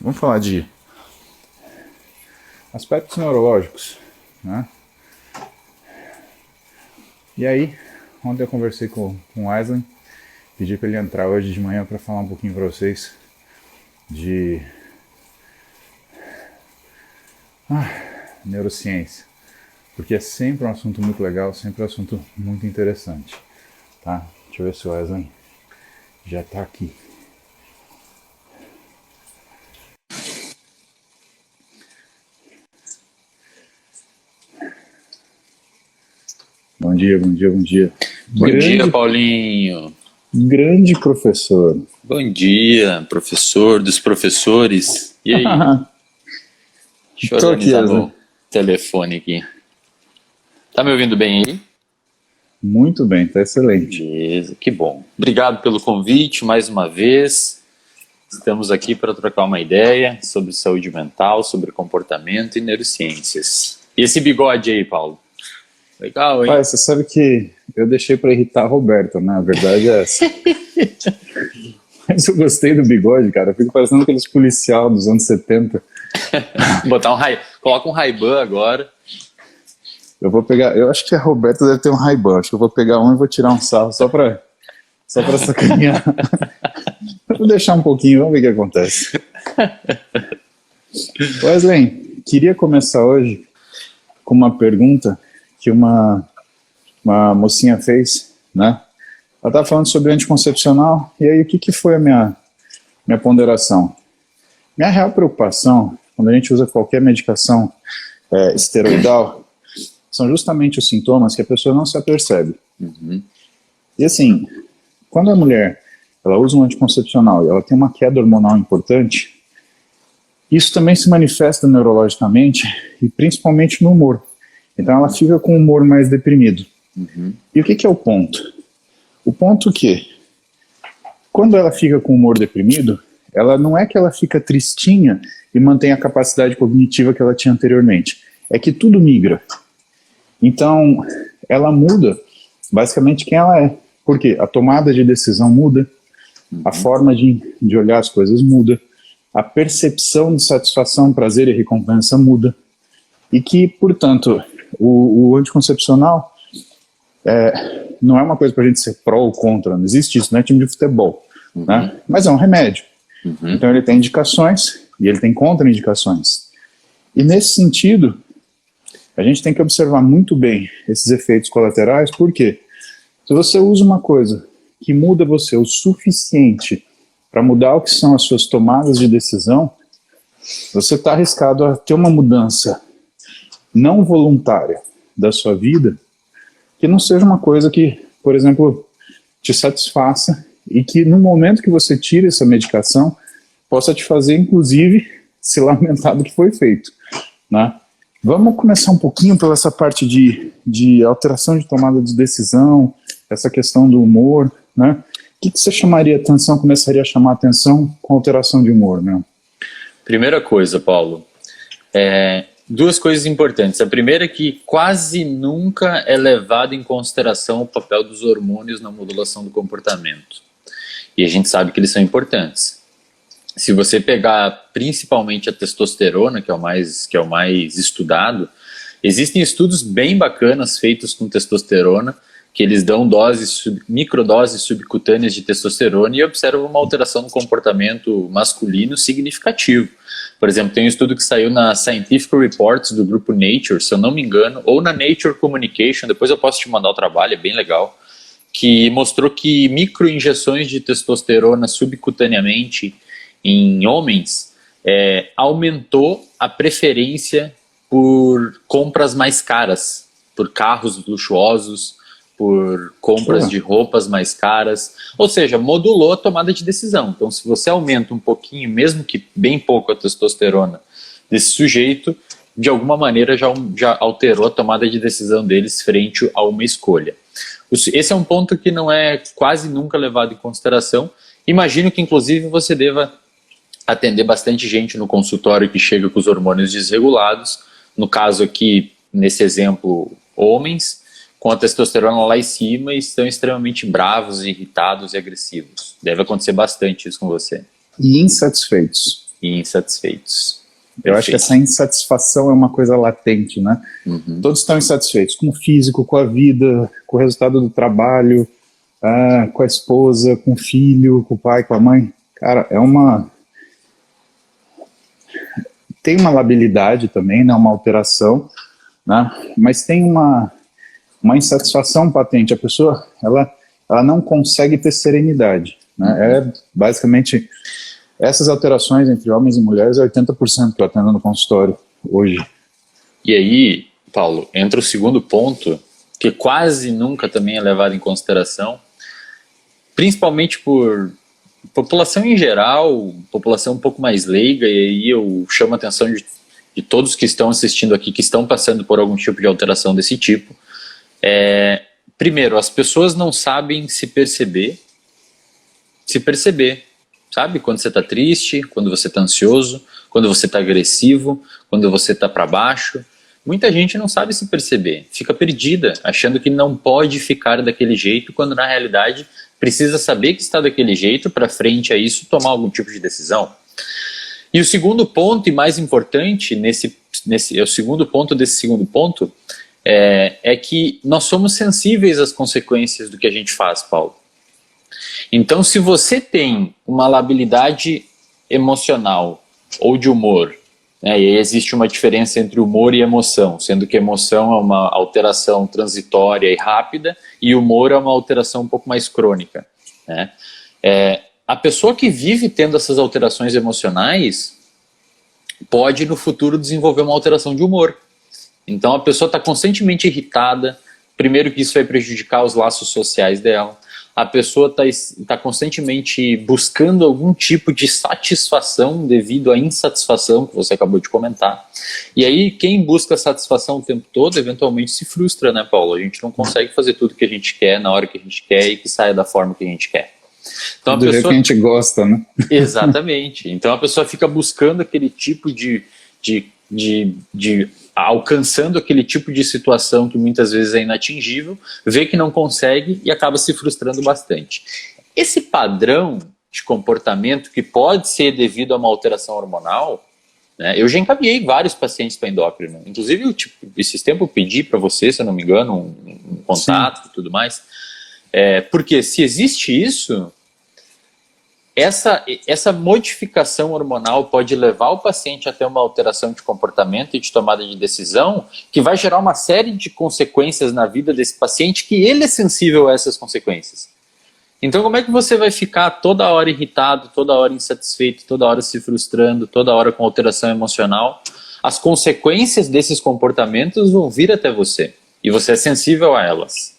Vamos falar de aspectos neurológicos, né? E aí, ontem eu conversei com o Aislan, pedi para ele entrar hoje de manhã para falar um pouquinho para vocês de neurociência, porque é sempre um assunto muito legal, sempre um assunto muito interessante, tá? Deixa eu ver se o Aislan já está aqui. Bom dia, bom dia, bom dia. Bom dia, Paulinho. Grande professor. Bom dia, professor dos professores. E aí? Deixa eu organizar meu telefone aqui. Tá me ouvindo bem aí? Muito bem, tá excelente. Beleza, que bom. Obrigado pelo convite mais uma vez. Estamos aqui para trocar uma ideia sobre saúde mental, sobre comportamento e neurociências. E esse bigode aí, Paulo? Legal, hein? Pai, você sabe que eu deixei para irritar a Roberta, né? A verdade é essa. Mas eu gostei do bigode, cara. Eu fico parecendo aqueles policial dos anos 70. Coloca um Ray-Ban agora. Eu vou pegar... Eu acho que a Roberta deve ter um Ray-Ban. Acho que eu vou pegar um e vou tirar um sarro só pra sacanear. Vou deixar um pouquinho, vamos ver o que acontece. Wesley, queria começar hoje com uma pergunta que uma mocinha fez, né? Ela estava falando sobre anticoncepcional, e aí o que foi a minha ponderação? Minha real preocupação, quando a gente usa qualquer medicação esteroidal, são justamente os sintomas que a pessoa não se apercebe. Uhum. E assim, quando a mulher ela usa um anticoncepcional e ela tem uma queda hormonal importante, isso também se manifesta neurologicamente e principalmente no humor. Então ela fica com o humor mais deprimido. Uhum. E o que é o ponto? O ponto que, quando ela fica com o humor deprimido, ela não é que ela fica tristinha e mantém a capacidade cognitiva que ela tinha anteriormente. É que tudo migra. Então, ela muda basicamente quem ela é. Por quê? A tomada de decisão muda, a forma de olhar as coisas muda, a percepção de satisfação, prazer e recompensa muda. E que, portanto, o anticoncepcional não é uma coisa para a gente ser pró ou contra, não existe isso, não é time de futebol, né? Mas é um remédio. Então ele tem indicações e ele tem contraindicações. E nesse sentido, a gente tem que observar muito bem esses efeitos colaterais, porque se você usa uma coisa que muda você o suficiente para mudar o que são as suas tomadas de decisão, você está arriscado a ter uma mudança não voluntária da sua vida, que não seja uma coisa que, por exemplo, te satisfaça e que no momento que você tira essa medicação, possa te fazer, inclusive, se lamentar do que foi feito, né? Vamos começar um pouquinho pela essa parte de alteração de tomada de decisão, essa questão do humor, né? O que você chamaria atenção, começaria a chamar atenção com alteração de humor, né? Primeira coisa, Paulo, duas coisas importantes. A primeira é que quase nunca é levado em consideração o papel dos hormônios na modulação do comportamento. E a gente sabe que eles são importantes. Se você pegar principalmente a testosterona, que é o mais estudado, existem estudos bem bacanas feitos com testosterona, que eles dão microdoses subcutâneas de testosterona e observam uma alteração no comportamento masculino significativo. Por exemplo, tem um estudo que saiu na Scientific Reports do grupo Nature, se eu não me engano, ou na Nature Communication, depois eu posso te mandar o trabalho, é bem legal, que mostrou que microinjeções de testosterona subcutaneamente em homens aumentou a preferência por compras mais caras, por carros luxuosos, por compras de roupas mais caras, ou seja, modulou a tomada de decisão. Então, se você aumenta um pouquinho, mesmo que bem pouco a testosterona desse sujeito, de alguma maneira já alterou a tomada de decisão deles frente a uma escolha. Esse é um ponto que não é quase nunca levado em consideração. Imagino que, inclusive, você deva atender bastante gente no consultório que chega com os hormônios desregulados, no caso aqui, nesse exemplo, homens, com a testosterona lá em cima e estão extremamente bravos, irritados e agressivos. Deve acontecer bastante isso com você. E insatisfeitos. e insatisfeitos. Eu acho que essa insatisfação é uma coisa latente, né? Todos estão insatisfeitos com o físico, com a vida, com o resultado do trabalho, com a esposa, com o filho, com o pai, com a mãe. Cara, tem uma labilidade também, né? Uma alteração, né? Mas tem uma insatisfação patente. A pessoa, ela não consegue ter serenidade, né? É basicamente essas alterações entre homens e mulheres é 80% que eu atendo no consultório hoje. E aí, Paulo, entra o segundo ponto, que quase nunca também é levado em consideração, principalmente por população em geral, população um pouco mais leiga, e aí eu chamo a atenção de todos que estão assistindo aqui, que estão passando por algum tipo de alteração desse tipo. Primeiro, as pessoas não sabem se perceber, sabe? Quando você está triste, quando você está ansioso, quando você está agressivo, quando você está para baixo. Muita gente não sabe se perceber, fica perdida, achando que não pode ficar daquele jeito, quando na realidade precisa saber que está daquele jeito para frente a isso tomar algum tipo de decisão. E o segundo ponto, e mais importante, o segundo ponto desse segundo ponto, é que nós somos sensíveis às consequências do que a gente faz, Paulo. Então, se você tem uma labilidade emocional ou de humor, né, e existe uma diferença entre humor e emoção, sendo que emoção é uma alteração transitória e rápida, e humor é uma alteração um pouco mais crônica, né? A pessoa que vive tendo essas alterações emocionais pode no futuro desenvolver uma alteração de humor. Então a pessoa está constantemente irritada, primeiro que isso vai prejudicar os laços sociais dela. A pessoa está constantemente buscando algum tipo de satisfação devido à insatisfação que você acabou de comentar. E aí, quem busca satisfação o tempo todo, eventualmente se frustra, né, Paulo? A gente não consegue fazer tudo que a gente quer, na hora que a gente quer e que saia da forma que a gente quer. Então, do jeito que a gente gosta, né? Exatamente. Então a pessoa fica buscando aquele tipo alcançando aquele tipo de situação que muitas vezes é inatingível, vê que não consegue e acaba se frustrando bastante. Esse padrão de comportamento, que pode ser devido a uma alteração hormonal, né, eu já encaminhei vários pacientes para endócrino. Inclusive, esses tempos eu pedi para você, se eu não me engano, um contato e tudo mais. Porque se existe isso, essa modificação hormonal pode levar o paciente a ter uma alteração de comportamento e de tomada de decisão, que vai gerar uma série de consequências na vida desse paciente, que ele é sensível a essas consequências. Então como é que você vai ficar toda hora irritado, toda hora insatisfeito, toda hora se frustrando, toda hora com alteração emocional? As consequências desses comportamentos vão vir até você, e você é sensível a elas.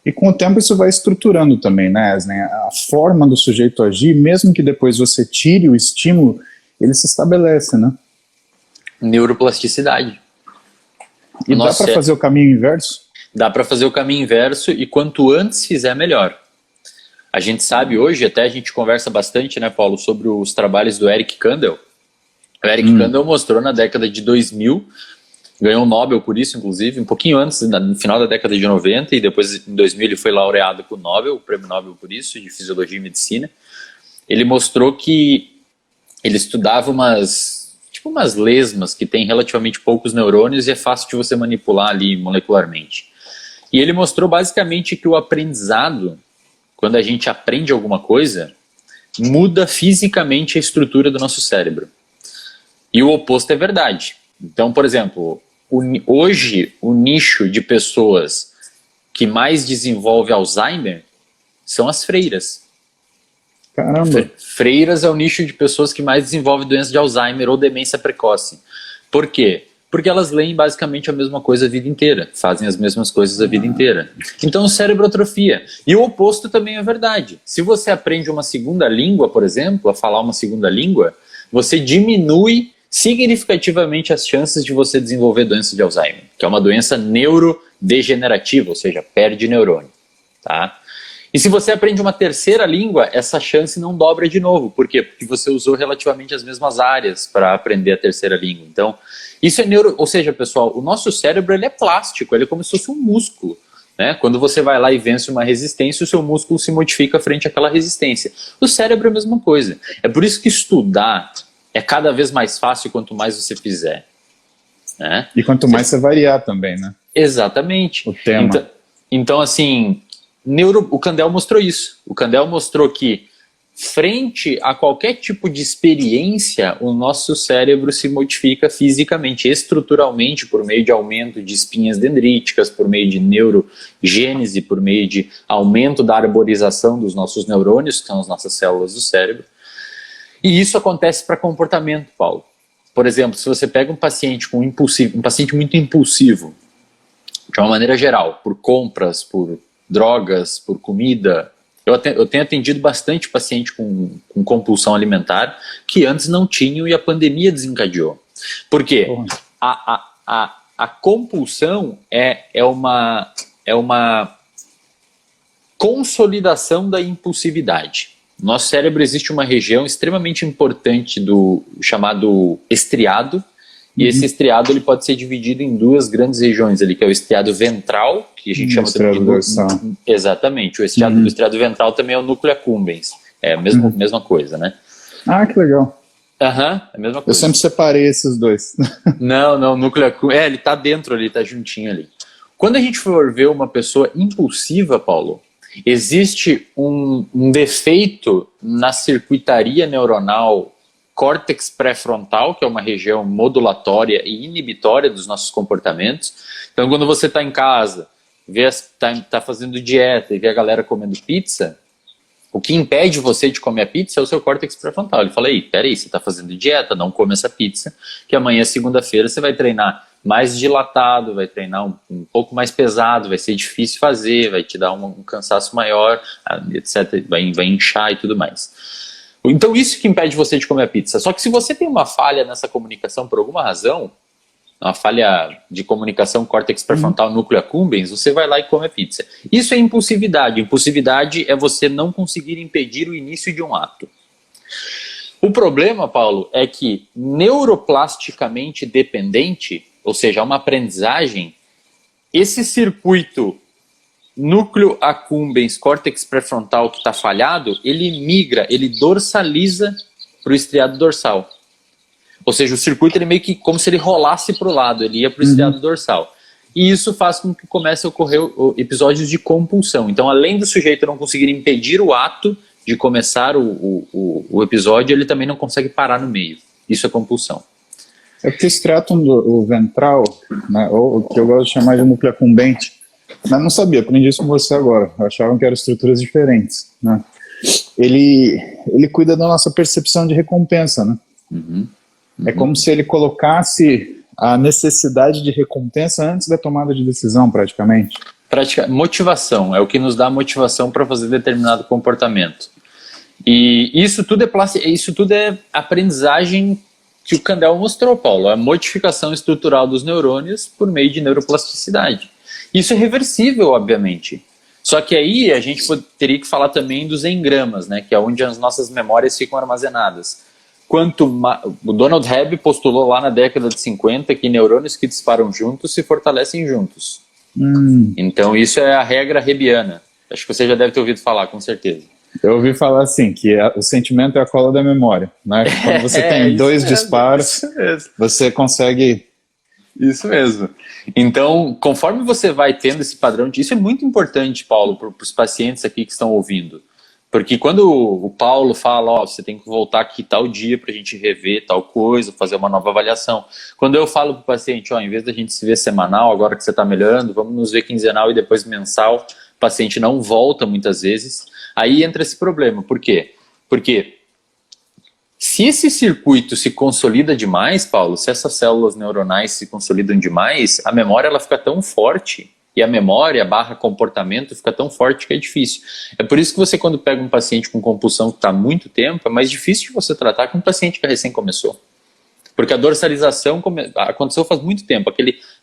E com o tempo isso vai estruturando também, né, Eslen? A forma do sujeito agir, mesmo que depois você tire o estímulo, ele se estabelece, né? Neuroplasticidade. E dá para fazer o caminho inverso? Dá para fazer o caminho inverso, e quanto antes fizer, melhor. A gente sabe hoje, até a gente conversa bastante, né, Paulo, sobre os trabalhos do Eric Kandel. O Eric Kandel mostrou na década de 2000, ganhou um Nobel por isso, inclusive, um pouquinho antes, no final da década de 90, e depois em 2000 ele foi laureado com o Nobel, o prêmio Nobel por isso, de Fisiologia e Medicina. Ele mostrou que ele estudava umas lesmas que tem relativamente poucos neurônios e é fácil de você manipular ali molecularmente. E ele mostrou basicamente que o aprendizado, quando a gente aprende alguma coisa, muda fisicamente a estrutura do nosso cérebro. E o oposto é verdade. Então, por exemplo, hoje o nicho de pessoas que mais desenvolve Alzheimer são as freiras. Caramba! Freiras é o nicho de pessoas que mais desenvolve doença de Alzheimer ou demência precoce. Por quê? Porque elas leem basicamente a mesma coisa a vida inteira, fazem as mesmas coisas a vida inteira. Então o cérebro atrofia. E o oposto também é verdade. Se você aprende uma segunda língua, por exemplo, a falar uma segunda língua, você diminui significativamente as chances de você desenvolver doença de Alzheimer, que é uma doença neurodegenerativa, ou seja, perde neurônio. Tá? E se você aprende uma terceira língua, essa chance não dobra de novo. Por quê? Porque você usou relativamente as mesmas áreas para aprender a terceira língua. Então, isso é ou seja, pessoal, o nosso cérebro ele é plástico, ele é como se fosse um músculo. Né? Quando você vai lá e vence uma resistência, o seu músculo se modifica frente àquela resistência. O cérebro é a mesma coisa. É por isso que estudar é cada vez mais fácil quanto mais você fizer. Né? E quanto mais você variar também, né? Exatamente. O tema. Então assim, o Kandel mostrou isso. O Kandel mostrou que, frente a qualquer tipo de experiência, o nosso cérebro se modifica fisicamente, estruturalmente, por meio de aumento de espinhas dendríticas, por meio de neurogênese, por meio de aumento da arborização dos nossos neurônios, que são as nossas células do cérebro. E isso acontece para comportamento, Paulo. Por exemplo, se você pega um paciente um paciente muito impulsivo, de uma maneira geral, por compras, por drogas, por comida. Eu tenho atendido bastante paciente com compulsão alimentar que antes não tinham e a pandemia desencadeou. Por quê? A compulsão é uma consolidação da impulsividade. No nosso cérebro existe uma região extremamente importante chamado estriado, e esse estriado ele pode ser dividido em duas grandes regiões, ali, que é o estriado ventral, que a gente chama também de dorsal. Exatamente, o estriado ventral também é o núcleo accumbens, é a mesma coisa, né? Ah, que legal. É a mesma coisa. Eu sempre separei esses dois. Não, o núcleo accumbens, ele tá dentro ali, tá juntinho ali. Quando a gente for ver uma pessoa impulsiva, Paulo, existe um defeito na circuitaria neuronal córtex pré-frontal, que é uma região modulatória e inibitória dos nossos comportamentos. Então, quando você está em casa, está fazendo dieta e vê a galera comendo pizza, o que impede você de comer a pizza é o seu córtex pré-frontal. Ele fala, peraí, você está fazendo dieta, não come essa pizza, que amanhã, segunda-feira, você vai treinar mais dilatado, vai treinar um pouco mais pesado, vai ser difícil fazer, vai te dar um cansaço maior, etc. Vai inchar e tudo mais. Então isso que impede você de comer a pizza. Só que se você tem uma falha nessa comunicação por alguma razão, uma falha de comunicação córtex pré-frontal, núcleo accumbens, você vai lá e come a pizza. Isso é impulsividade. Impulsividade é você não conseguir impedir o início de um ato. O problema, Paulo, é que neuroplasticamente dependente, ou seja, uma aprendizagem, esse circuito núcleo accumbens, córtex pré-frontal que está falhado, ele migra, ele dorsaliza para o estriado dorsal. Ou seja, o circuito ele meio que como se ele rolasse para o lado, ele ia para o estriado dorsal. E isso faz com que comece a ocorrer episódios de compulsão. Então, além do sujeito não conseguir impedir o ato de começar o episódio, ele também não consegue parar no meio. Isso é compulsão. É porque esse trátum do ventral, né, ou o que eu gosto de chamar de núcleo accumbente, mas não sabia, aprendi isso com você agora. Achavam que eram estruturas diferentes, né? Ele cuida da nossa percepção de recompensa, né? É como se ele colocasse a necessidade de recompensa antes da tomada de decisão, praticamente. Motivação, é o que nos dá motivação para fazer determinado comportamento. E isso tudo é aprendizagem que o Kandel mostrou, Paulo, a modificação estrutural dos neurônios por meio de neuroplasticidade. Isso é reversível, obviamente. Só que aí a gente teria que falar também dos engramas, né, que é onde as nossas memórias ficam armazenadas. O Donald Hebb postulou lá na década de 50 que neurônios que disparam juntos se fortalecem juntos. Então isso é a regra hebbiana. Acho que você já deve ter ouvido falar, com certeza. Eu ouvi falar assim, que o sentimento é a cola da memória, né? Quando você tem dois disparos, você consegue... Isso mesmo. Então, conforme você vai tendo esse padrão, isso é muito importante, Paulo, para os pacientes aqui que estão ouvindo. Porque quando o Paulo fala, você tem que voltar aqui tal dia para a gente rever tal coisa, fazer uma nova avaliação. Quando eu falo para o paciente, em vez da gente se ver semanal, agora que você está melhorando, vamos nos ver quinzenal e depois mensal, o paciente não volta muitas vezes. Aí entra esse problema. Por quê? Porque se esse circuito se consolida demais, Paulo, se essas células neuronais se consolidam demais, a memória ela fica tão forte, e a memória / comportamento fica tão forte que é difícil. É por isso que você, quando pega um paciente com compulsão que está há muito tempo, é mais difícil de você tratar que um paciente que recém começou. Porque a dorsalização aconteceu faz muito tempo,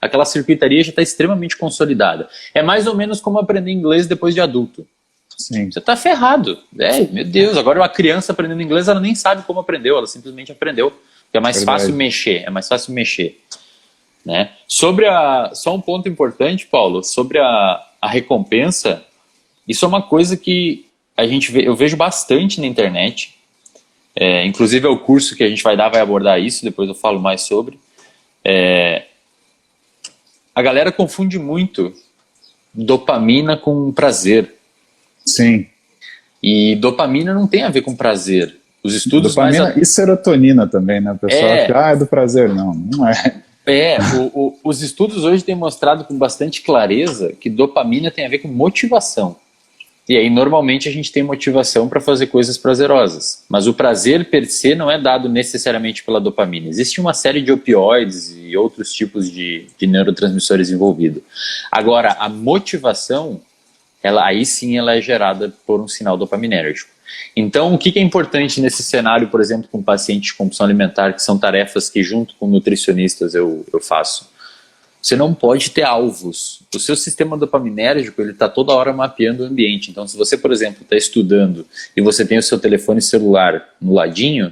aquela circuitaria já está extremamente consolidada. É mais ou menos como aprender inglês depois de adulto. Sim. Você está ferrado. Meu Deus, agora uma criança aprendendo inglês, ela nem sabe como aprendeu, ela simplesmente aprendeu. É mais fácil mexer, né? Só um ponto importante, Paulo, sobre a recompensa, isso é uma coisa que eu vejo bastante na internet, Inclusive é o curso que a gente vai abordar isso, depois eu falo mais sobre. A galera confunde muito dopamina com prazer. Sim. E dopamina não tem a ver com prazer. Os estudos dopamina e serotonina também, né? O pessoal acha, é do prazer. Não é. Os estudos hoje têm mostrado com bastante clareza que dopamina tem a ver com motivação. E aí, normalmente, a gente tem motivação para fazer coisas prazerosas. Mas o prazer, per se, não é dado necessariamente pela dopamina. Existe uma série de opioides e outros tipos de neurotransmissores envolvidos. Agora, a motivação, aí sim ela é gerada por um sinal dopaminérgico. Então, o que é importante nesse cenário, por exemplo, com pacientes de compulsão alimentar, que são tarefas que, junto com nutricionistas, eu faço? Você não pode ter alvos. O seu sistema dopaminérgico, ele está toda hora mapeando o ambiente. Então, se você, por exemplo, está estudando e você tem o seu telefone celular no ladinho,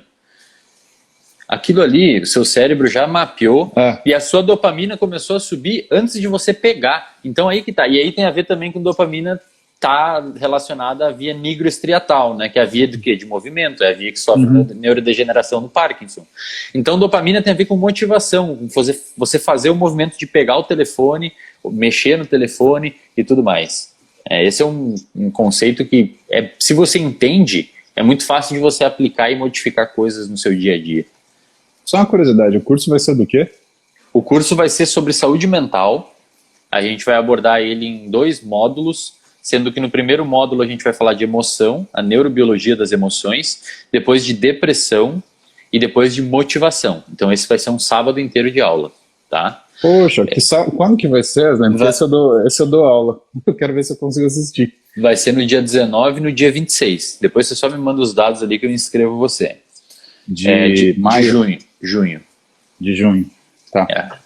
aquilo ali, o seu cérebro já mapeou e a sua dopamina começou a subir antes de você pegar. Então, aí que tá. E aí tem a ver também com dopamina está relacionada à via nigroestriatal, né, que é a via do quê? De movimento, é a via que sofre neurodegeneração no Parkinson. Então, dopamina tem a ver com motivação, com você fazer o movimento de pegar o telefone, mexer no telefone e tudo mais. Esse é um conceito que, se você entende, é muito fácil de você aplicar e modificar coisas no seu dia a dia. Só uma curiosidade, o curso vai ser do quê? O curso vai ser sobre saúde mental. A gente vai abordar ele em 2 módulos, sendo que no primeiro módulo a gente vai falar de emoção, a neurobiologia das emoções, depois de depressão e depois de motivação. Então esse vai ser um sábado inteiro de aula, tá? Poxa, quando que vai ser? Esse eu dou aula. Eu quero ver se eu consigo assistir. Vai ser no dia 19 e no dia 26. Depois você só me manda os dados ali que eu inscrevo você. De maio? De junho. De junho, tá.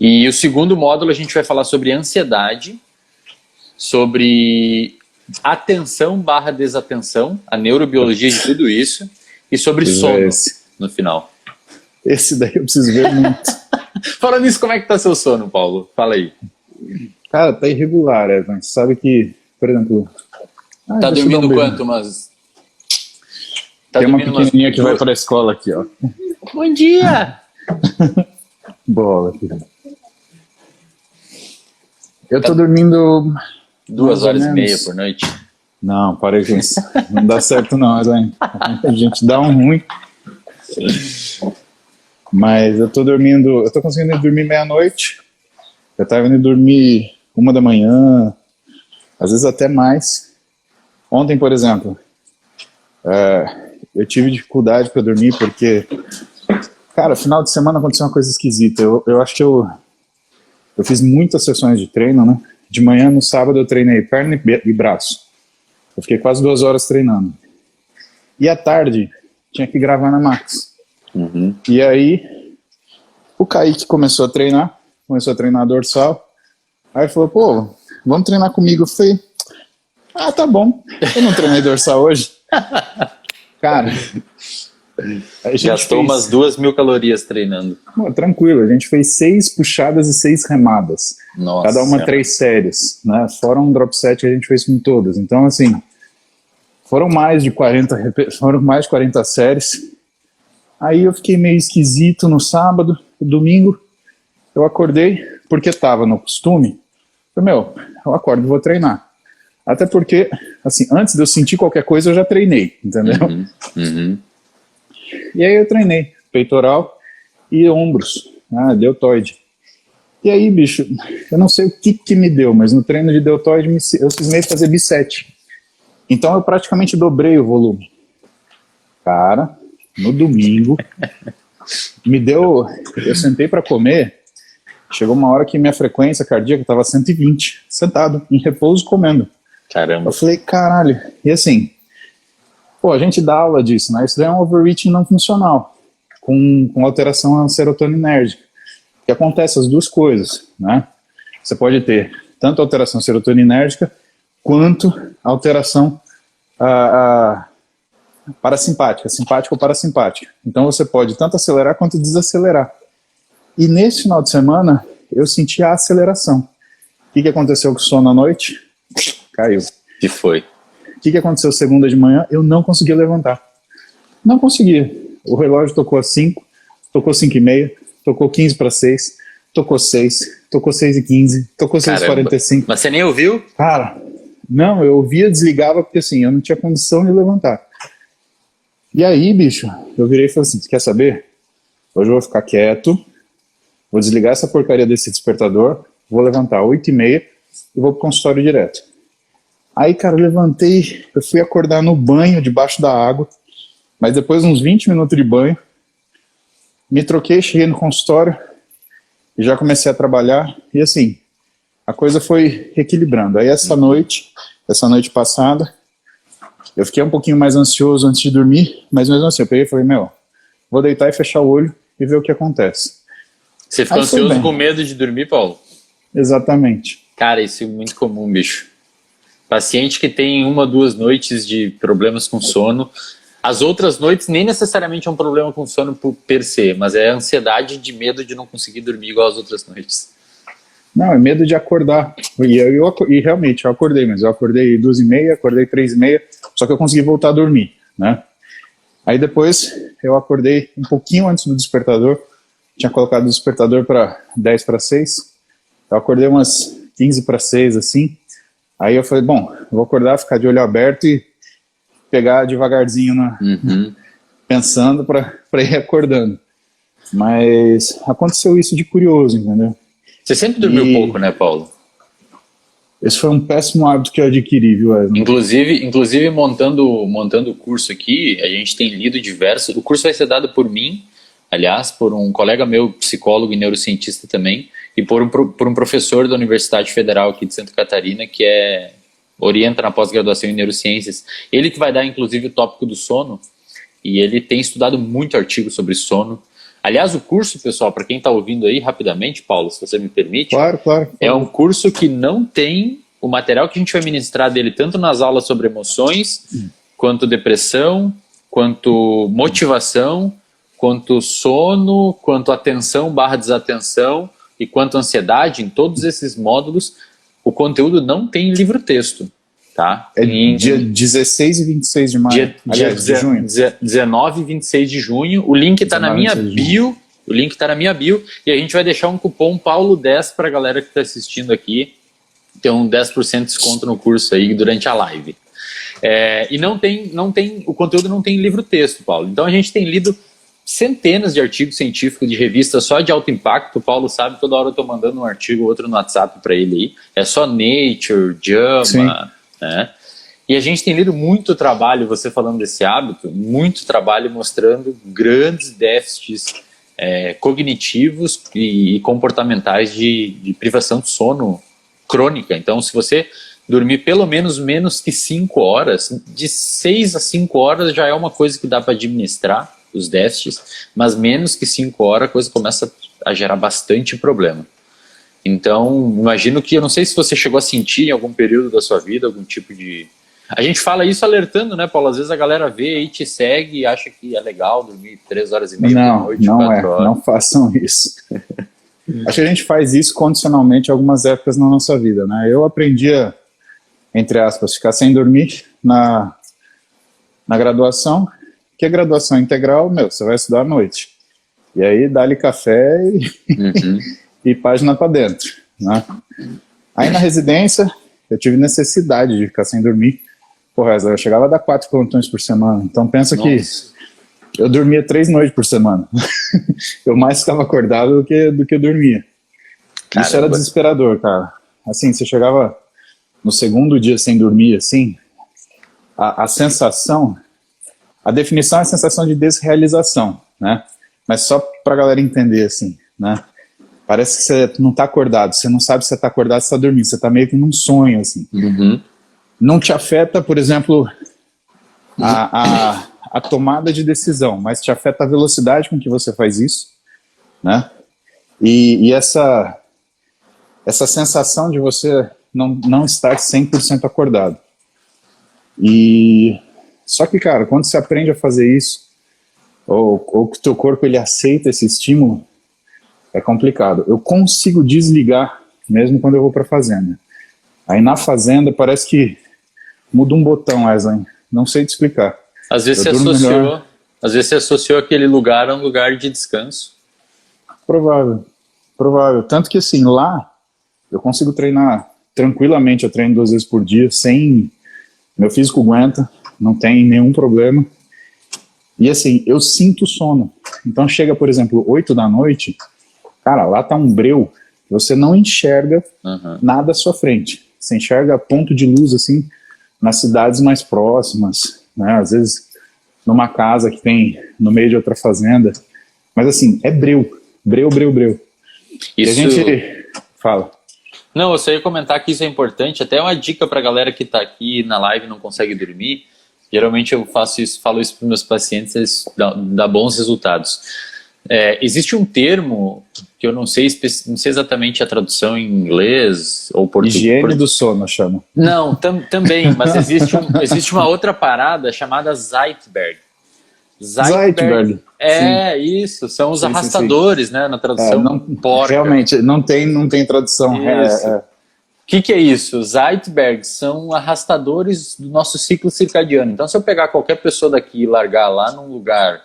E o segundo módulo a gente vai falar sobre ansiedade, sobre atenção/desatenção, a neurobiologia de tudo isso, e sobre sono no final. Esse daí eu preciso ver muito. Falando nisso, como é que tá seu sono, Paulo? Fala aí. Cara, tá irregular, Evan. Sabe que, por exemplo... tá dormindo quanto, mas... Tem uma pequenininha que vai pra escola aqui, ó. Bom dia! Bola, filho. Eu tô dormindo... 2h30 por noite? Não, parei com isso. Não dá certo não, Evan. A gente dá um ruim. Mas eu tô conseguindo dormir meia-noite. Eu tava indo dormir 1h, às vezes até mais. Ontem, por exemplo, eu tive dificuldade para dormir porque, cara, final de semana aconteceu uma coisa esquisita. Eu acho que eu fiz muitas sessões de treino, né? De manhã, no sábado, eu treinei perna e braço. Eu fiquei quase 2 horas treinando. E à tarde, tinha que gravar na Max. E aí, o Kaique começou a treinar dorsal. Aí ele falou, pô, vamos treinar comigo. Eu falei, tá bom, eu não treinei dorsal hoje. Cara, gastou umas 2.000 calorias treinando. Tranquilo, a gente fez 6 puxadas e 6 remadas. Nossa, cada uma 3 séries, né? Fora um drop set que a gente fez com todas. Então, assim, foram mais de 40 séries. Aí eu fiquei meio esquisito no sábado, no domingo, eu acordei, porque estava no costume, falei, eu acordo e vou treinar. Até porque, assim, antes de eu sentir qualquer coisa, eu já treinei, entendeu? E aí eu treinei peitoral e ombros, deltoide. E aí, bicho, eu não sei o que me deu, mas no treino de deltoide eu cismei fazer bisete. Então eu praticamente dobrei o volume. Cara, no domingo, eu sentei para comer, chegou uma hora que minha frequência cardíaca estava 120, sentado, em repouso, comendo. Caramba. Eu falei, caralho, e assim, a gente dá aula disso, né? Isso daí é um overreaching não funcional, com alteração serotoninérgica, que acontece as duas coisas, né? Você pode ter tanto alteração serotoninérgica, quanto alteração parasimpática, simpática ou parasimpática. Então você pode tanto acelerar quanto desacelerar. E nesse final de semana, eu senti a aceleração. O que aconteceu com o sono à noite? Caiu. Que foi? O que aconteceu segunda de manhã? Eu não consegui levantar. Não conseguia. O relógio tocou às 5, tocou 5h30, tocou 15 para 6, tocou 6, tocou 6h15, tocou 6h45. Mas você nem ouviu? Cara, não, eu ouvia, desligava, porque assim, eu não tinha condição de levantar. E aí, bicho, eu virei e falei assim, quer saber? Hoje eu vou ficar quieto, vou desligar essa porcaria desse despertador, vou levantar 8h30 e vou pro consultório direto. Aí, cara, eu levantei, eu fui acordar no banho, debaixo da água, mas depois de uns 20 minutos de banho, me troquei, cheguei no consultório e já comecei a trabalhar, e assim, a coisa foi equilibrando. Aí essa noite passada, eu fiquei um pouquinho mais ansioso antes de dormir, mas mesmo assim, eu peguei e falei, vou deitar e fechar o olho e ver o que acontece. Você ficou ansioso com medo de dormir, Paulo? Exatamente. Cara, isso é muito comum, bicho. Paciente que tem 1 ou 2 noites de problemas com sono, as outras noites nem necessariamente é um problema com sono per se, mas é a ansiedade de medo de não conseguir dormir igual as outras noites. Não, é medo de acordar. E realmente, eu acordei, mas eu acordei 2h30, acordei 3h30, só que eu consegui voltar a dormir, né? Aí depois eu acordei um pouquinho antes do despertador, tinha colocado o despertador para 10 para 6, eu acordei umas 15 para 6, assim. Aí eu falei, vou acordar, ficar de olho aberto e pegar devagarzinho, pensando para ir acordando. Mas aconteceu isso de curioso, entendeu? Você sempre dormiu pouco, né, Paulo? Esse foi um péssimo hábito que eu adquiri, viu, Wesley? Inclusive montando o curso aqui, a gente tem lido diversos... O curso vai ser dado por mim, aliás, por um colega meu, psicólogo e neurocientista também, e por um professor da Universidade Federal aqui de Santa Catarina, que orienta na pós-graduação em neurociências. Ele que vai dar, inclusive, o tópico do sono, e ele tem estudado muito artigo sobre sono. Aliás, o curso, pessoal, para quem está ouvindo aí, rapidamente, Paulo, se você me permite, claro. É um curso que não tem o material que a gente vai ministrar dele, tanto nas aulas sobre emoções, quanto depressão, quanto motivação, quanto sono, quanto atenção/desatenção e quanto ansiedade. Em todos esses módulos, o conteúdo não tem livro-texto. Tá? É dia 16 e 26 de maio. De junho. 19 e 26 de junho. O link está na minha bio. O link está na minha bio. E a gente vai deixar um cupom Paulo10 para a galera que está assistindo aqui. Ter um 10% de desconto no curso aí durante a live. E o conteúdo não tem livro-texto, Paulo. Então a gente tem lido centenas de artigos científicos de revistas só de alto impacto. O Paulo sabe, toda hora eu estou mandando um artigo ou outro no WhatsApp para ele aí. É só Nature, JAMA... E a gente tem lido muito trabalho, você falando desse hábito, muito trabalho mostrando grandes déficits cognitivos e comportamentais de privação de sono crônica. Então, se você dormir pelo menos que 5 horas, de 6 a 5 horas já é uma coisa que dá para administrar os déficits, mas menos que 5 horas a coisa começa a gerar bastante problema. Então, imagino que, eu não sei se você chegou a sentir em algum período da sua vida algum tipo de... A gente fala isso alertando, né, Paulo? Às vezes a galera vê e te segue e acha que é legal dormir 3 horas e meia por noite, 4 horas. Não façam isso. Acho que a gente faz isso condicionalmente em algumas épocas na nossa vida, né? Eu aprendi a, entre aspas, ficar sem dormir na graduação, que é graduação integral, você vai estudar à noite. E aí dá-lhe café e página para dentro, né? Aí na residência eu tive necessidade de ficar sem dormir. Porra, eu chegava a dar 4 plantões por semana. Então pensa que eu dormia 3 noites por semana. Eu mais ficava acordado do que dormia. Caramba. Isso era desesperador, cara. Assim, você chegava no segundo dia sem dormir, assim, a sensação, a definição é a sensação de desrealização, né? Mas só pra galera entender, assim, né? Parece que você não está acordado, você não sabe se você está acordado ou se está dormindo, você está meio que num sonho, assim. Não te afeta, por exemplo, a tomada de decisão, mas te afeta a velocidade com que você faz isso, né? E essa sensação de você não estar 100% acordado. Só que, cara, quando você aprende a fazer isso, ou que o teu corpo ele aceita esse estímulo, é complicado. Eu consigo desligar mesmo quando eu vou para a fazenda. Aí na fazenda parece que muda um botão, Wesley. Não sei te explicar. Às vezes você associou Às vezes você associou aquele lugar a um lugar de descanso. Provável, provável. Tanto que assim, lá eu consigo treinar tranquilamente, eu treino 2 vezes por dia, sem... Meu físico aguenta, não tem nenhum problema. E assim, eu sinto sono. Então chega, por exemplo, 8 da noite, cara, lá tá um breu, você não enxerga nada à sua frente. Você enxerga ponto de luz, assim, nas cidades mais próximas, né? Às vezes numa casa que tem no meio de outra fazenda. Mas assim, é breu, breu, breu, breu. E a gente fala. Não, eu só ia comentar que isso é importante, até uma dica pra galera que tá aqui na live e não consegue dormir. Geralmente eu faço isso, falo isso para os meus pacientes, eles dá bons resultados. Existe um termo que eu não sei exatamente a tradução em inglês ou português. Higiene do sono, chama. Não, também, mas existe uma outra parada chamada Zeitberg. Zeitberg. É, sim. Isso, são os arrastadores, sim. Né, na tradução porca. Realmente, não tem tradução. O que é isso? Zeitberg são arrastadores do nosso ciclo circadiano. Então, se eu pegar qualquer pessoa daqui e largar lá num lugar,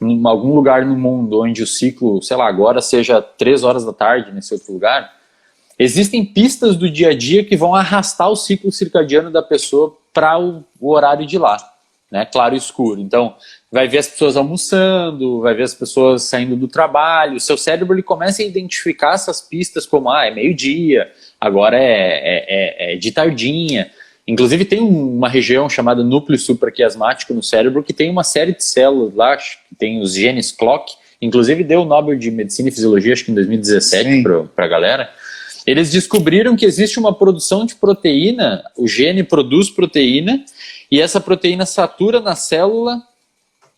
em algum lugar no mundo onde o ciclo, sei lá, agora seja 3 horas da tarde nesse outro lugar, existem pistas do dia a dia que vão arrastar o ciclo circadiano da pessoa para o horário de lá, né? Claro e escuro. Então, vai ver as pessoas almoçando, vai ver as pessoas saindo do trabalho. O seu cérebro ele começa a identificar essas pistas como, é meio-dia, agora é de tardinha. Inclusive tem uma região chamada núcleo supraquiasmático no cérebro que tem uma série de células lá, que tem os genes clock, inclusive deu o Nobel de Medicina e Fisiologia, acho que em 2017 para a galera. Eles descobriram que existe uma produção de proteína, o gene produz proteína, e essa proteína satura na célula,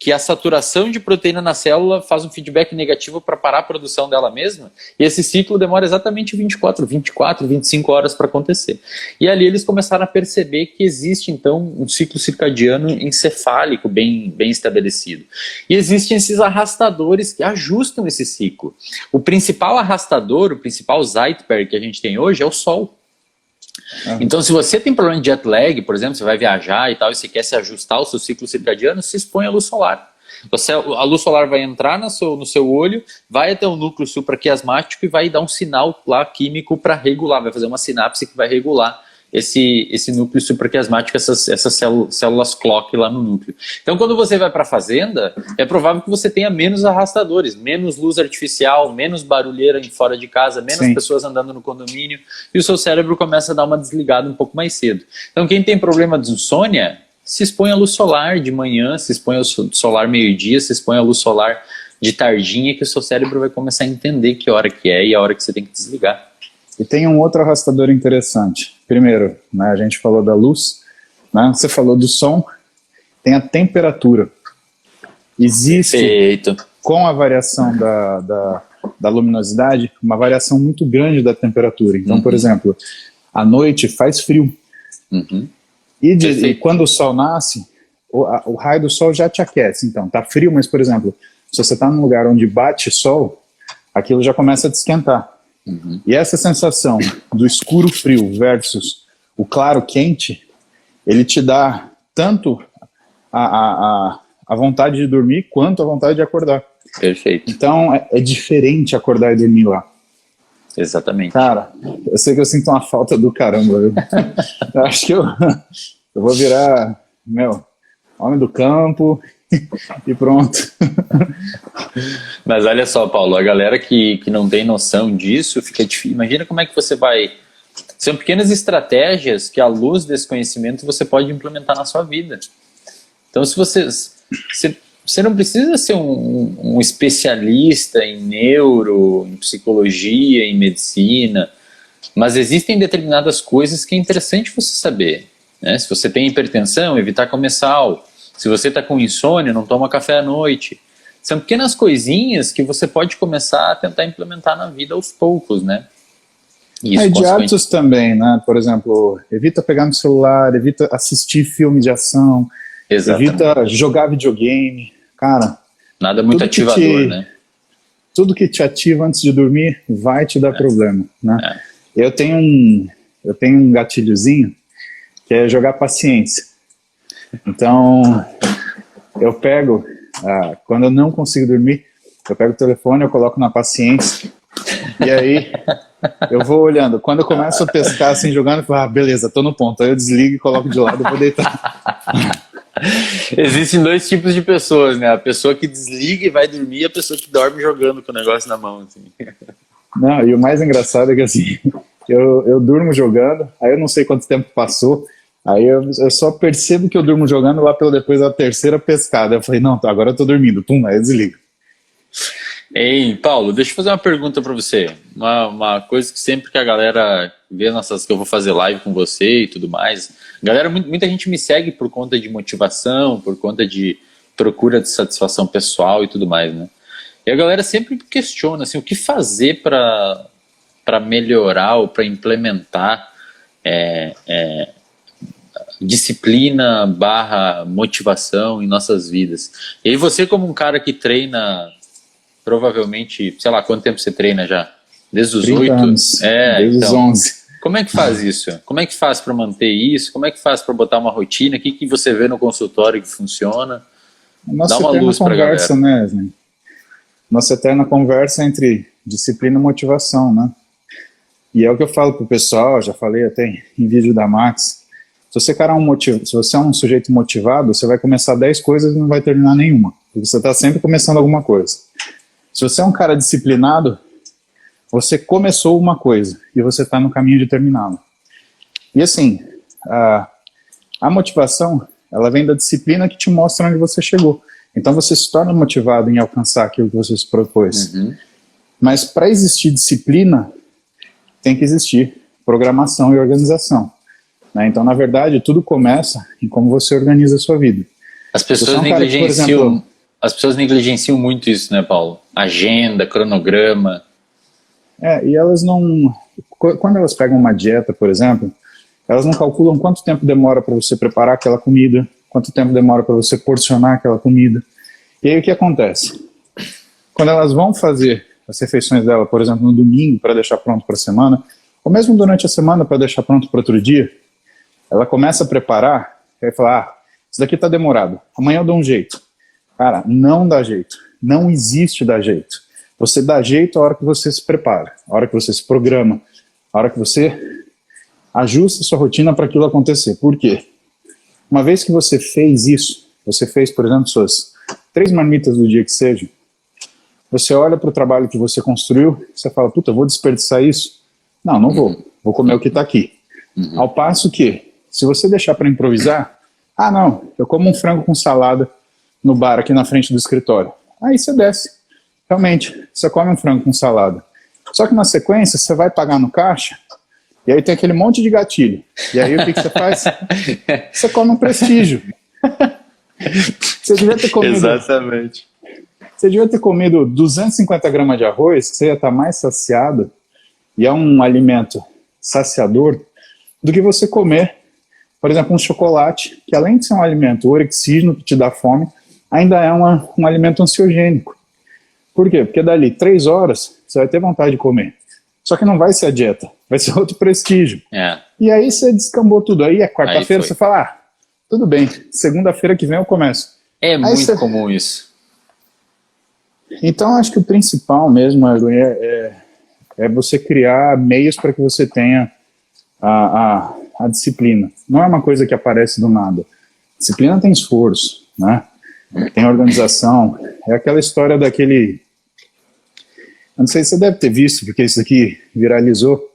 que a saturação de proteína na célula faz um feedback negativo para parar a produção dela mesma, e esse ciclo demora exatamente 24, 25 horas para acontecer. E ali eles começaram a perceber que existe, então, um ciclo circadiano encefálico bem estabelecido. E existem esses arrastadores que ajustam esse ciclo. O principal arrastador, o principal Zeitberg que a gente tem hoje é o Sol. Então, se você tem problema de jet lag, por exemplo, você vai viajar e tal, e você quer se ajustar ao seu ciclo circadiano, se expõe à luz solar. A luz solar vai entrar no seu olho, vai até o núcleo supraquiasmático e vai dar um sinal lá químico para regular, vai fazer uma sinapse que vai regular esse núcleo supraquiasmático, essas células clock lá no núcleo. Então, quando você vai para a fazenda, é provável que você tenha menos arrastadores, menos luz artificial, menos barulheira em fora de casa, menos pessoas andando no condomínio, e o seu cérebro começa a dar uma desligada um pouco mais cedo. Então, quem tem problema de insônia, se expõe à luz solar de manhã, se expõe ao solar meio-dia, se expõe à luz solar de tardinha, que o seu cérebro vai começar a entender que hora que é e a hora que você tem que desligar. E tem um outro arrastador interessante. Primeiro, né, a gente falou da luz, né, você falou do som, tem a temperatura. Existe, com a variação da luminosidade, uma variação muito grande da temperatura. Então, por exemplo, à noite faz frio. E quando o sol nasce, o raio do sol já te aquece. Então, tá frio, mas, por exemplo, se você está num lugar onde bate sol, aquilo já começa a te esquentar. E essa sensação do escuro frio versus o claro quente, ele te dá tanto a vontade de dormir quanto a vontade de acordar. Perfeito. Então é diferente acordar e dormir lá. Exatamente. Cara, eu sei que eu sinto uma falta do caramba. Eu acho que eu vou virar, homem do campo e pronto. Mas olha só, Paulo, a galera que não tem noção disso, fica difícil. Imagina como é que você vai... São pequenas estratégias que, à luz desse conhecimento, você pode implementar na sua vida. Então, se você não precisa ser um especialista em neuro, em psicologia, em medicina, mas existem determinadas coisas que é interessante você saber, né? Se você tem hipertensão, evitar comer sal. Se você está com insônia, não toma café à noite. São pequenas coisinhas que você pode começar a tentar implementar na vida aos poucos, né? Isso, de hábitos também, né? Por exemplo, evita pegar no celular, evita assistir filme de ação, evita jogar videogame. Cara, nada muito ativador, né? Tudo que te ativa antes de dormir vai te dar problema, né? Eu tenho um gatilhozinho que é jogar paciência. Então, eu pego Quando eu não consigo dormir, eu pego o telefone, eu coloco na paciência, e aí eu vou olhando. Quando eu começo a pescar, assim, jogando, eu falo, beleza, tô no ponto. Aí eu desligo e coloco de lado e vou deitar. Existem dois tipos de pessoas, né? A pessoa que desliga e vai dormir e a pessoa que dorme jogando com o negócio na mão, assim. Não, e o mais engraçado é que, assim, eu durmo jogando, aí eu não sei quanto tempo passou, aí eu só percebo que eu durmo jogando lá pelo depois da terceira pescada. Eu falei, não, agora eu tô dormindo. Pum, aí eu desligo. Ei, Paulo, deixa eu fazer uma pergunta para você. Uma coisa que sempre que a galera vê que eu vou fazer live com você e tudo mais, galera, muita gente me segue por conta de motivação, por conta de procura de satisfação pessoal e tudo mais, né? E a galera sempre questiona, assim, o que fazer para melhorar ou para implementar disciplina barra motivação em nossas vidas. E aí você, como um cara que treina provavelmente, sei lá, quanto tempo você treina já? Desde os 30 8? anos, desde os 11. Como é que faz isso? Como é que faz para manter isso? Como é que faz para botar uma rotina? O que você vê no consultório que funciona? Nossa Dá uma eterna luz para a conversa, galera. né, Zé? Nossa eterna conversa entre disciplina e motivação, né? E é o que eu falo pro pessoal, já falei até em vídeo da Max. Se você é um sujeito motivado, você vai começar 10 coisas e não vai terminar nenhuma. Porque você está sempre começando alguma coisa. Se você é um cara disciplinado, você começou uma coisa e você está no caminho de terminá-la. E assim, a motivação, ela vem da disciplina que te mostra onde você chegou. Então você se torna motivado em alcançar aquilo que você se propôs. Uhum. Mas para existir disciplina, tem que existir programação e organização. Né? Então, na verdade, tudo começa em como você organiza a sua vida. As pessoas negligenciam muito isso, né, Paulo? Agenda, cronograma. E elas não... Quando elas pegam uma dieta, por exemplo, elas não calculam quanto tempo demora para você preparar aquela comida, quanto tempo demora para você porcionar aquela comida. E aí o que acontece? Quando elas vão fazer as refeições dela, por exemplo, no domingo, para deixar pronto para a semana, ou mesmo durante a semana para deixar pronto para outro dia, ela começa a preparar, e aí fala, isso daqui está demorado, amanhã eu dou um jeito. Cara, não dá jeito. Não existe dar jeito. Você dá jeito a hora que você se prepara, a hora que você se programa, a hora que você ajusta a sua rotina para aquilo acontecer. Por quê? Uma vez que você fez isso, você fez, por exemplo, suas 3 marmitas do dia que seja, você olha para o trabalho que você construiu, você fala, puta, eu vou desperdiçar isso? Não, não vou comer o que está aqui. Ao passo que, se você deixar para improvisar, não, eu como um frango com salada no bar aqui na frente do escritório. Aí você desce. Realmente, você come um frango com salada. Só que na sequência, você vai pagar no caixa, e aí tem aquele monte de gatilho. E aí o que você faz? Você come um prestígio. Você devia ter comido... Exatamente. Você devia ter comido 250 gramas de arroz, que você ia estar mais saciado, e é um alimento saciador, do que você comer, por exemplo, um chocolate, que além de ser um alimento orexígeno, que te dá fome, ainda é um alimento ansiogênico. Por quê? Porque dali 3 horas você vai ter vontade de comer. Só que não vai ser a dieta, vai ser outro prestígio. E aí você descambou tudo. Aí é quarta-feira, você fala, tudo bem, segunda-feira que vem eu começo. É aí muito comum isso. Então acho que o principal mesmo é você criar meios para que você tenha a disciplina. Não é uma coisa que aparece do nada. Disciplina tem esforço, né? Tem organização. É aquela história daquele... Eu não sei se você deve ter visto, porque isso aqui viralizou.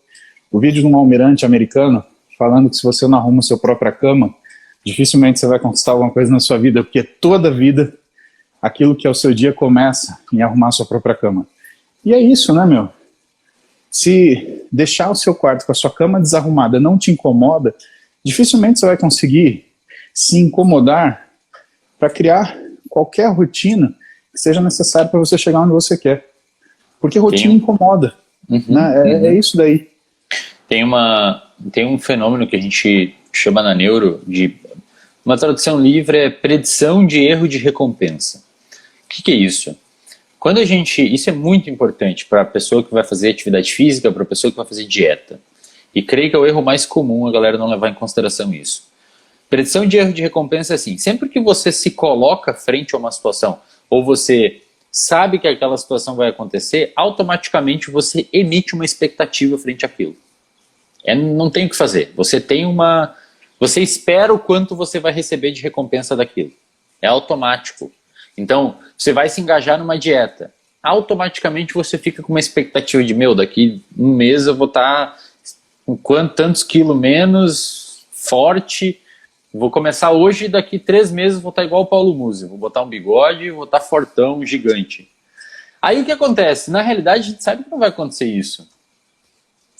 O vídeo de um almirante americano falando que se você não arruma sua própria cama, dificilmente você vai conquistar alguma coisa na sua vida, porque toda vida, aquilo que é o seu dia começa em arrumar sua própria cama. E é isso, né, meu? Se deixar o seu quarto com a sua cama desarrumada não te incomoda, dificilmente você vai conseguir se incomodar para criar qualquer rotina que seja necessária para você chegar onde você quer. Porque rotina incomoda. Né? É isso daí. Tem um fenômeno que a gente chama na neuro de... Uma tradução livre é predição de erro de recompensa. O que é isso? Quando a gente... Isso é muito importante para a pessoa que vai fazer atividade física, para a pessoa que vai fazer dieta. E creio que é o erro mais comum a galera não levar em consideração isso. Predição de erro de recompensa é assim, sempre que você se coloca frente a uma situação, ou você sabe que aquela situação vai acontecer, automaticamente você emite uma expectativa frente àquilo. Não tem o que fazer. Você espera o quanto você vai receber de recompensa daquilo. É automático. Então, você vai se engajar numa dieta. Automaticamente você fica com uma expectativa de, daqui um mês eu vou estar com tantos quilos menos, forte. Vou começar hoje e daqui 3 meses vou estar igual o Paulo Musi. Vou botar um bigode e vou estar fortão, gigante. Aí o que acontece? Na realidade, a gente sabe que não vai acontecer isso.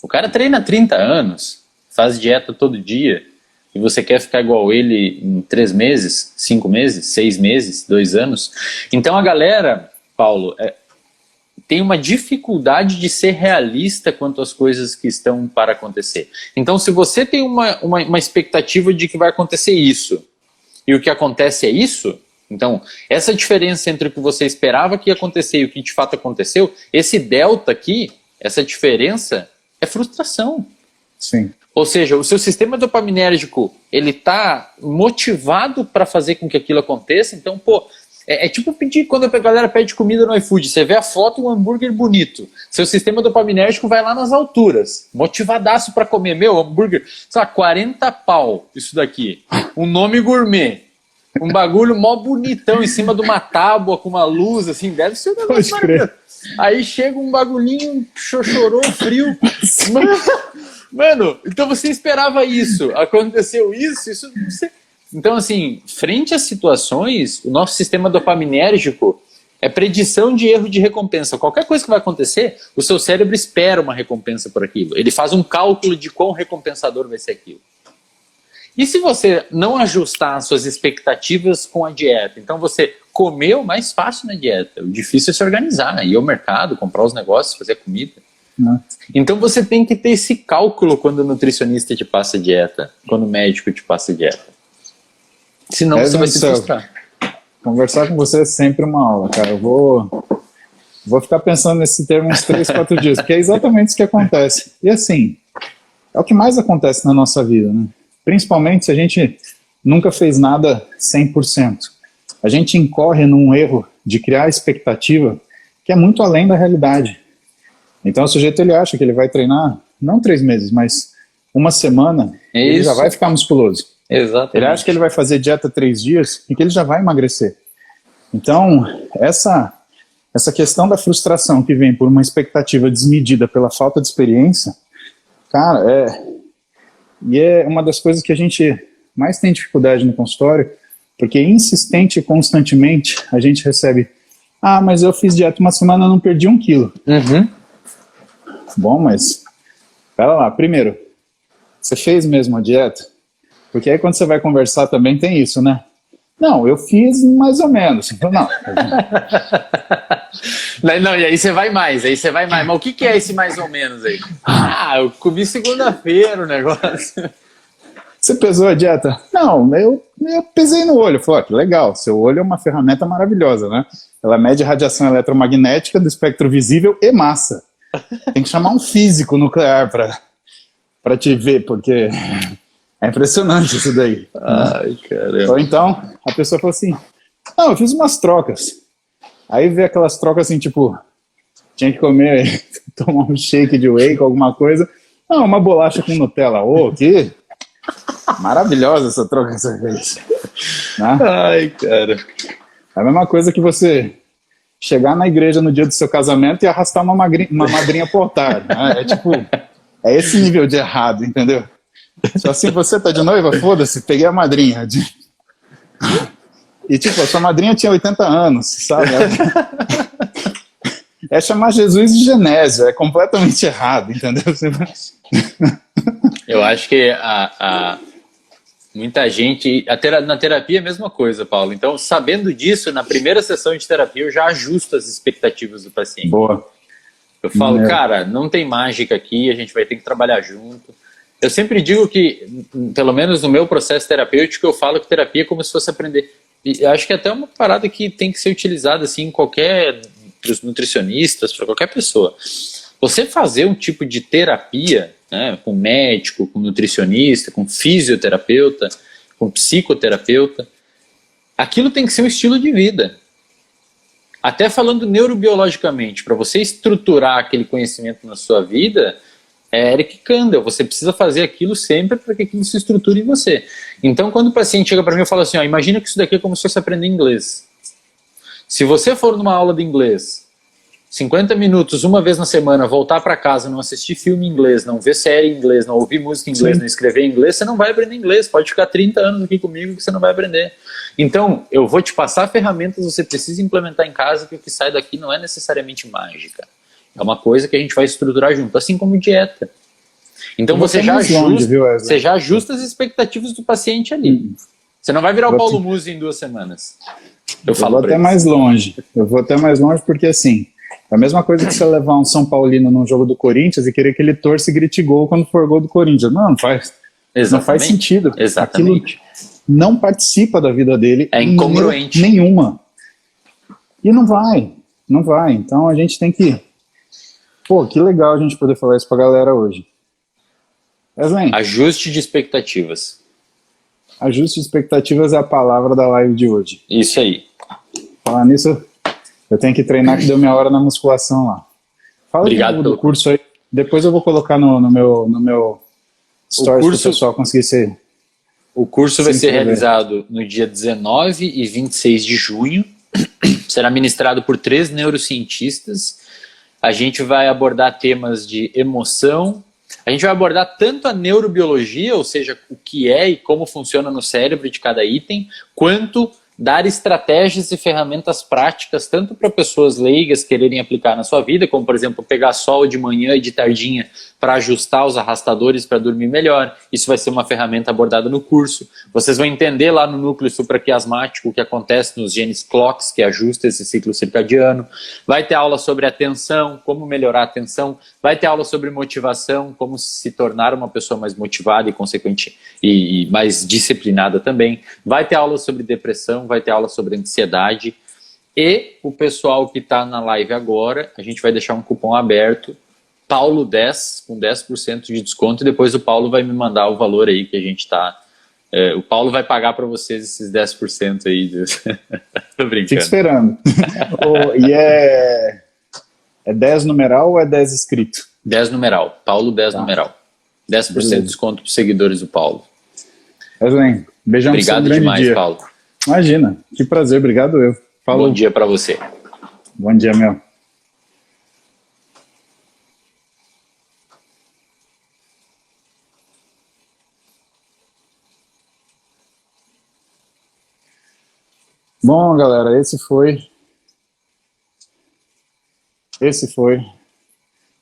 O cara treina 30 anos, faz dieta todo dia, e você quer ficar igual ele em 3 meses, 5 meses, 6 meses, 2 anos. Então a galera, Paulo, tem uma dificuldade de ser realista quanto às coisas que estão para acontecer. Então se você tem uma expectativa de que vai acontecer isso, e o que acontece é isso, então essa diferença entre o que você esperava que ia acontecer e o que de fato aconteceu, esse delta aqui, essa diferença é frustração. Sim. Ou seja, o seu sistema dopaminérgico, ele está motivado para fazer com que aquilo aconteça. Então, é tipo pedir, quando a galera pede comida no iFood, você vê a foto e um hambúrguer bonito. Seu sistema dopaminérgico vai lá nas alturas, motivadaço para comer. Hambúrguer, sei lá, 40 pau, isso daqui. Um nome gourmet. Um bagulho mó bonitão em cima de uma tábua com uma luz, assim, deve ser um negócio maravilhoso. Aí chega um bagulhinho chochorô, frio. Mano, então você esperava isso, aconteceu isso não sei. Então, assim, frente às situações, o nosso sistema dopaminérgico é predição de erro de recompensa. Qualquer coisa que vai acontecer, o seu cérebro espera uma recompensa por aquilo. Ele faz um cálculo de quão recompensador vai ser aquilo. E se você não ajustar as suas expectativas com a dieta? Então você comeu mais fácil na dieta. O difícil é se organizar, ir ao mercado, comprar os negócios, fazer comida. Não. Então você tem que ter esse cálculo quando o nutricionista te passa dieta, quando o médico te passa dieta. Senão você vai se frustrar. Conversar com você é sempre uma aula, cara. Eu vou ficar pensando nesse termo uns 3, 4 dias, porque é exatamente isso que acontece. E assim, é o que mais acontece na nossa vida, né? Principalmente se a gente nunca fez nada 100%. A gente incorre num erro de criar expectativa que é muito além da realidade. Então o sujeito ele acha que ele vai treinar, não 3 meses, mas 1 semana, ele já vai ficar musculoso. Exatamente. Ele acha que ele vai fazer dieta 3 dias e que ele já vai emagrecer. Então, essa questão da frustração que vem por uma expectativa desmedida pela falta de experiência, cara, é uma das coisas que a gente mais tem dificuldade no consultório, porque insistente e constantemente a gente recebe: mas eu fiz dieta 1 semana e não perdi 1 quilo. Uhum. Bom, mas, pera lá, primeiro, você fez mesmo a dieta? Porque aí quando você vai conversar também tem isso, né? Não, eu fiz mais ou menos. Não. Não, e aí você vai mais. Mas o que é esse mais ou menos aí? Eu comi segunda-feira o negócio. Você pesou a dieta? Não, eu pesei no olho. Falei, que legal, seu olho é uma ferramenta maravilhosa, né? Ela mede radiação eletromagnética do espectro visível e massa. Tem que chamar um físico nuclear para te ver, porque é impressionante isso daí. Ai, caramba. Ou então, a pessoa falou assim: não, eu fiz umas trocas. Aí vê aquelas trocas assim, tipo, tinha que comer, tomar um shake de whey com alguma coisa. Não, uma bolacha com Nutella. Que maravilhosa essa troca que você fez. Né? Ai, cara. É a mesma coisa que você chegar na igreja no dia do seu casamento e arrastar uma madrinha pro altar. Né? É esse nível de errado, entendeu? Só assim, você tá de noiva? Foda-se, peguei a madrinha. E a sua madrinha tinha 80 anos, sabe? É chamar Jesus de Genésio, é completamente errado, entendeu? Eu acho que muita gente... Na terapia é a mesma coisa, Paulo. Então, sabendo disso, na primeira sessão de terapia eu já ajusto as expectativas do paciente. Boa. Eu falo, cara, não tem mágica aqui, a gente vai ter que trabalhar junto. Eu sempre digo que, pelo menos no meu processo terapêutico, eu falo que terapia é como se fosse aprender. E eu acho que é até uma parada que tem que ser utilizada assim, para os nutricionistas, para qualquer pessoa. Você fazer um tipo de terapia, né, com médico, com nutricionista, com fisioterapeuta, com psicoterapeuta, aquilo tem que ser um estilo de vida. Até falando neurobiologicamente, para você estruturar aquele conhecimento na sua vida, é Eric Kandel, você precisa fazer aquilo sempre para que aquilo se estruture em você. Então, quando o paciente chega para mim e fala assim, ó, imagina que isso daqui é como se fosse aprender inglês. Se você for numa aula de inglês, 50 minutos, uma vez na semana, voltar para casa, não assistir filme em inglês, não ver série em inglês, não ouvir música em inglês, não escrever em inglês, você não vai aprender inglês. Pode ficar 30 anos aqui comigo que você não vai aprender. Então, eu vou te passar ferramentas, você precisa implementar em casa, que o que sai daqui não é necessariamente mágica. É uma coisa que a gente vai estruturar junto, assim como dieta. Então você já ajusta as expectativas do paciente ali. Você não vai virar o Paulo Musi em 2 semanas. Eu vou até mais longe. Eu vou até mais longe porque, assim, é a mesma coisa que você levar um São Paulino num jogo do Corinthians e querer que ele torça e grite gol quando for gol do Corinthians. Não faz. Não faz sentido. Exatamente. Aquilo não participa da vida dele. É incongruente. Nenhuma. E não vai. Não vai. Então a gente tem que... Pô, que legal a gente poder falar isso pra galera hoje. Wesley, ajuste de expectativas. Ajuste de expectativas é a palavra da live de hoje. Isso aí. Falar nisso, eu tenho que treinar que deu minha hora na musculação lá. Fala do curso aí. Depois eu vou colocar no meu stories para o pessoal conseguir ser. O curso vai ser realizado no dia 19 e 26 de junho. Será ministrado por 3 neurocientistas. A gente vai abordar temas de emoção. A gente vai abordar tanto a neurobiologia, ou seja, o que é e como funciona no cérebro de cada item, quanto dar estratégias e ferramentas práticas, tanto para pessoas leigas quererem aplicar na sua vida, como, por exemplo, pegar sol de manhã e de tardinha para ajustar os arrastadores para dormir melhor. Isso vai ser uma ferramenta abordada no curso. Vocês vão entender lá no núcleo supraquiasmático o que acontece nos genes clocks, que ajusta esse ciclo circadiano. Vai ter aula sobre atenção, como melhorar a atenção. Vai ter aula sobre motivação, como se tornar uma pessoa mais motivada e consequente e mais disciplinada também. Vai ter aula sobre depressão, vai ter aula sobre ansiedade. E o pessoal que está na live agora, a gente vai deixar um cupom aberto, Paulo10, com 10% de desconto, e depois o Paulo vai me mandar o valor aí que a gente está... o Paulo vai pagar para vocês esses 10% aí. Tô brincando. Fica esperando. E é 10 numeral ou é 10 escrito? 10 numeral. Paulo 10 numeral. 10% de desconto para os seguidores do Paulo. Wesley, beijão. Obrigado demais, Paulo. Imagina, que prazer, obrigado eu. Falou. Bom dia para você. Bom dia, meu. Bom, galera, esse foi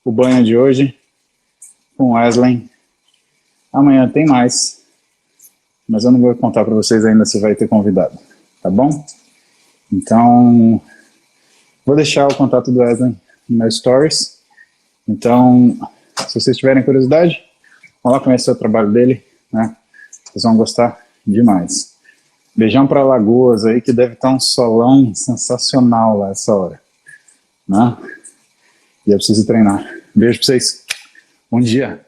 o banho de hoje com Wesley. Amanhã tem mais, mas eu não vou contar para vocês ainda se vai ter convidado, tá bom? Então, vou deixar o contato do Wesley no meu stories. Então, se vocês tiverem curiosidade, vão lá conhecer o trabalho dele, né? Vocês vão gostar demais. Beijão para Lagoas aí, que deve estar um solão sensacional lá essa hora, né? E eu preciso treinar. Beijo para vocês. Bom dia.